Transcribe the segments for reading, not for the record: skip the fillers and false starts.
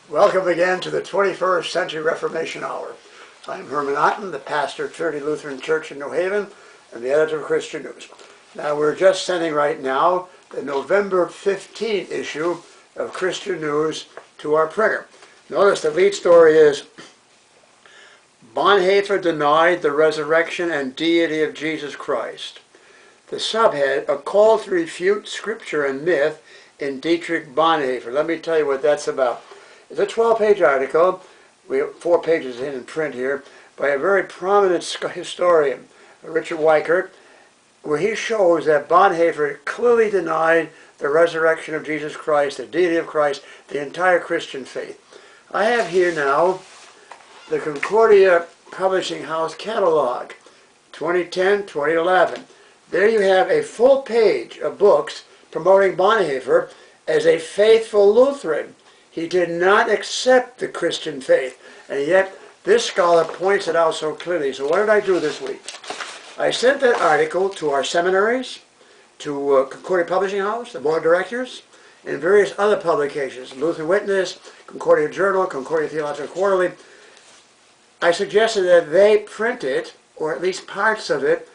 Welcome again to the 21st Century Reformation Hour. I'm Herman Otten, the pastor of Trinity Lutheran Church in New Haven and the editor of Christian News. Now we're just sending right now the November 15 issue of Christian News to our printer. Notice the lead story is Bonhoeffer denied the resurrection and deity of Jesus Christ. The subhead, a call to refute scripture and myth in Dietrich Bonhoeffer. Let me tell you what that's about. It's a 12-page article, we have 4 pages in print here, by a very prominent historian, Richard Weichert, where he shows that Bonhoeffer clearly denied the resurrection of Jesus Christ, the deity of Christ, the entire Christian faith. I have here now the Concordia Publishing House catalog, 2010-2011. There you have a full page of books promoting Bonhoeffer as a faithful Lutheran. He did not accept the Christian faith, and yet this scholar points it out so clearly. So what did I do this week? I sent that article to our seminaries, to Concordia Publishing House, the board of directors, and various other publications, Lutheran Witness, Concordia Journal, Concordia Theological Quarterly. I suggested that they print it, or at least parts of it,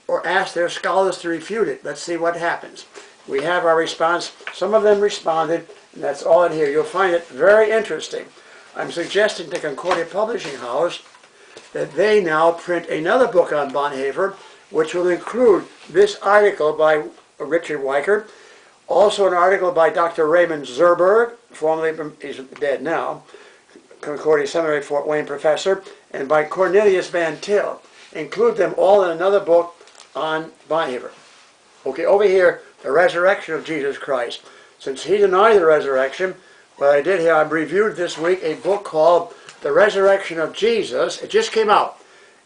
or ask their scholars to refute it. Let's see what happens. We have our response. Some of them responded, and that's all in here. You'll find it very interesting. I'm suggesting to Concordia Publishing House that they now print another book on Bonhoeffer, which will include this article by Richard Weichert, also an article by Dr. Raymond Zerberg, formerly, he's dead now, Concordia Seminary Fort Wayne professor, and by Cornelius Van Til. Include them all in another book on Bonhoeffer. Okay, over here, the resurrection of Jesus Christ. Since he denied the resurrection, what I did here, I've reviewed this week a book called The Resurrection of Jesus. It just came out.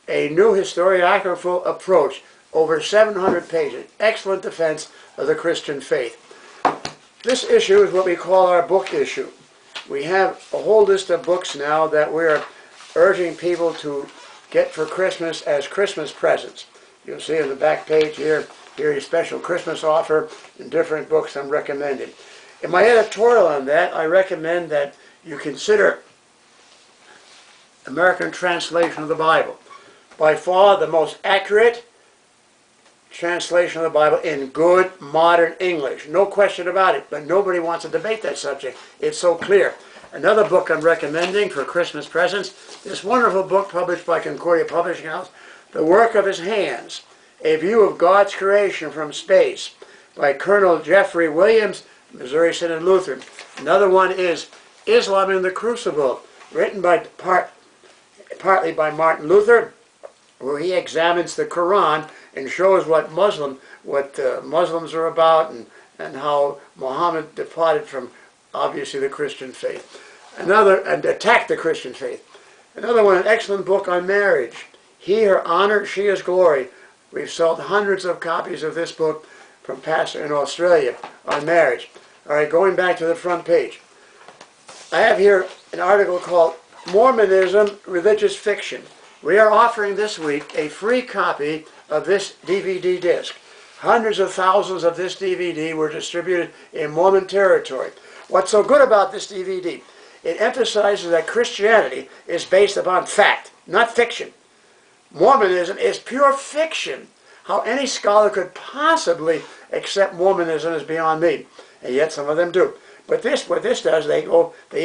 A new historiographical approach, over 700 pages. Excellent defense of the Christian faith. This issue is what we call our book issue. We have a whole list of books now that we're urging people to get for Christmas as Christmas presents. You'll see on the back page here, here's a special Christmas offer and different books I'm recommending. In my editorial on that, I recommend that you consider American translation of the Bible. By far the most accurate translation of the Bible in good modern English. No question about it, but nobody wants to debate that subject. It's so clear. Another book I'm recommending for Christmas presents, this wonderful book published by Concordia Publishing House, The Work of His Hands, A View of God's Creation from Space, by Colonel Jeffrey Williams, Missouri Synod Lutheran. Another one is Islam in the Crucible, written by partly by Martin Luther, where he examines the Quran and shows what Muslims are about and how Muhammad departed from obviously the Christian faith. And attacked the Christian faith. Another one, an excellent book on marriage. He, her honor, she, his glory. We've sold hundreds of copies of this book from pastor in Australia on marriage. All right, going back to the front page. I have here an article called Mormonism, Religious Fiction. We are offering this week a free copy of this DVD disc. Hundreds of thousands of this DVD were distributed in Mormon territory. What's so good about this DVD? It emphasizes that Christianity is based upon fact, not fiction. Mormonism is pure fiction. How any scholar could possibly accept Mormonism is beyond me, and yet some of them do. But what this does, they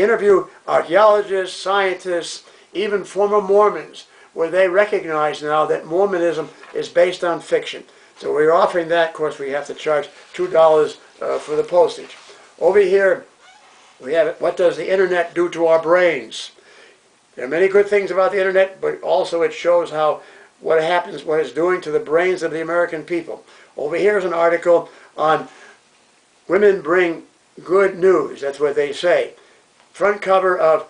interview archaeologists, scientists, even former Mormons, where they recognize now that Mormonism is based on fiction. So we're offering that. Of course, we have to charge $2 for the postage. Over here, we have it. What does the internet do to our brains? There are many good things about the internet, but also it shows what it's doing to the brains of the American people. Over here is an article on women bring good news. That's what they say. Front cover of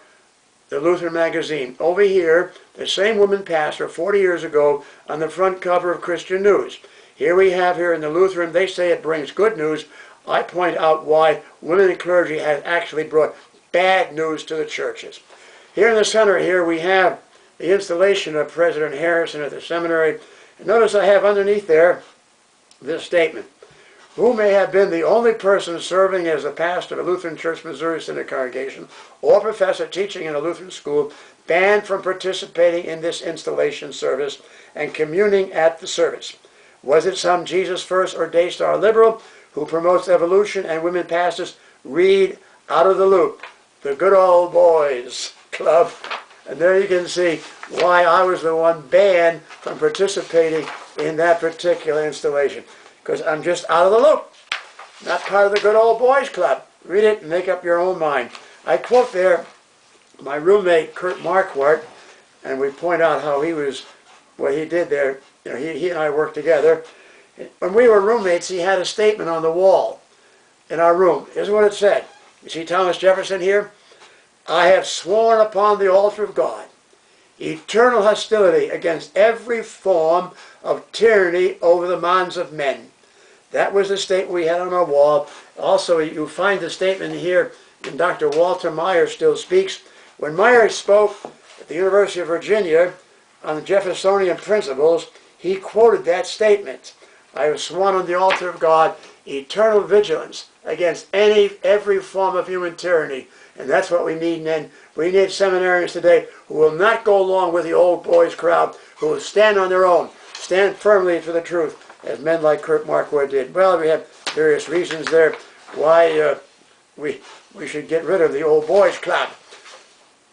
the Lutheran magazine. Over here, the same woman pastor 40 years ago on the front cover of Christian News. Here we have here in the Lutheran, they say it brings good news. I point out why women in clergy have actually brought bad news to the churches. Here in the center here we have the installation of President Harrison at the seminary. And notice I have underneath there this statement. who may have been the only person serving as a pastor of a Lutheran Church Missouri Synod congregation or professor teaching in a Lutheran school, banned from participating in this installation service and communing at the service? Was it some Jesus First or Daystar liberal who promotes evolution and women pastors? Read Out of the Loop, the Good Old Boys Club. And there you can see why I was the one banned from participating in that particular installation. Because I'm just out of the loop. Not part of the Good Old Boys Club. Read it and make up your own mind. I quote there my roommate, Kurt Marquardt, and we point out how he was, what he did there. You know, he and I worked together. When we were roommates, he had a statement on the wall in our room. Here's what it said. You see Thomas Jefferson here? I have sworn upon the altar of God eternal hostility against every form of tyranny over the minds of men. That was the statement we had on our wall. Also, you find the statement here in Dr. Walter Meyer Still Speaks. When Meyer spoke at the University of Virginia on the Jeffersonian principles, he quoted that statement. I have sworn on the altar of God eternal vigilance against every form of human tyranny. And that's what we need then. We need seminarians today who will not go along with the old boys crowd, who will stand on their own, stand firmly for the truth, as men like Kurt Marquardt did. Well, we have various reasons there why we should get rid of the old boys club.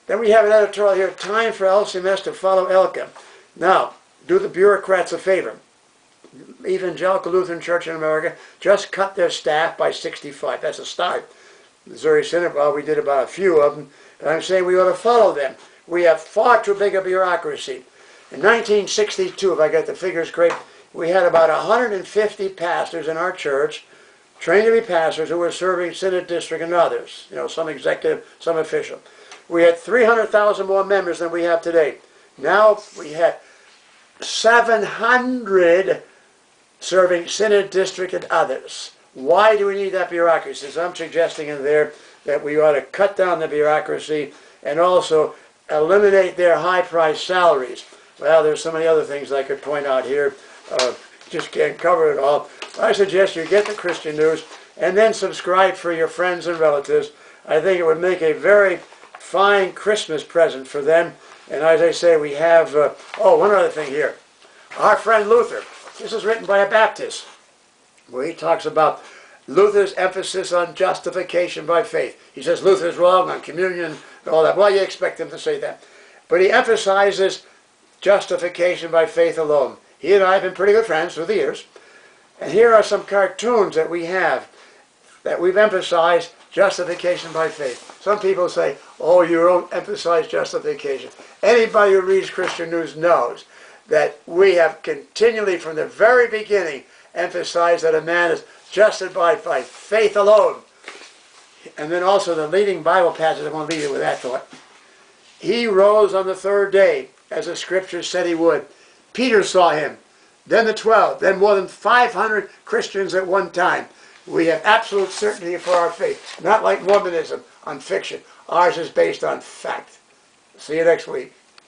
Then we have an editorial here, time for LCMS to follow ELCA. Now, do the bureaucrats a favor. Evangelical Lutheran Church in America just cut their staff by 65. That's a start. Missouri Synod, well, we did about a few of them, but I'm saying we ought to follow them. We have far too big a bureaucracy. In 1962, if I get the figures correct, we had about 150 pastors in our church, trained to be pastors, who were serving Synod district and others, you know, some executive, some official. We had 300,000 more members than we have today. Now we have 700 serving Synod district and others. Why do we need that bureaucracy? So I'm suggesting in there that we ought to cut down the bureaucracy and also eliminate their high-priced salaries. Well, there's so many other things I could point out here. Just can't cover it all. I suggest you get the Christian News and then subscribe for your friends and relatives. I think it would make a very fine Christmas present for them. And as I say, we have, one other thing here. Our friend Luther. This is written by a Baptist, where he talks about Luther's emphasis on justification by faith. He says Luther's wrong on communion and all that. Well, you expect him to say that. But he emphasizes justification by faith alone. He and I have been pretty good friends through the years. And here are some cartoons that we have that we've emphasized justification by faith. Some people say, oh, you don't emphasize justification. Anybody who reads Christian News knows that we have continually from the very beginning emphasized that a man is justified by faith alone. And then also the leading Bible passage, I want to leave you with that thought. He rose on the third day, as the scripture said he would. Peter saw him, then the 12, then more than 500 Christians at one time. We have absolute certainty for our faith, not like Mormonism on fiction. Ours is based on fact. See you next week.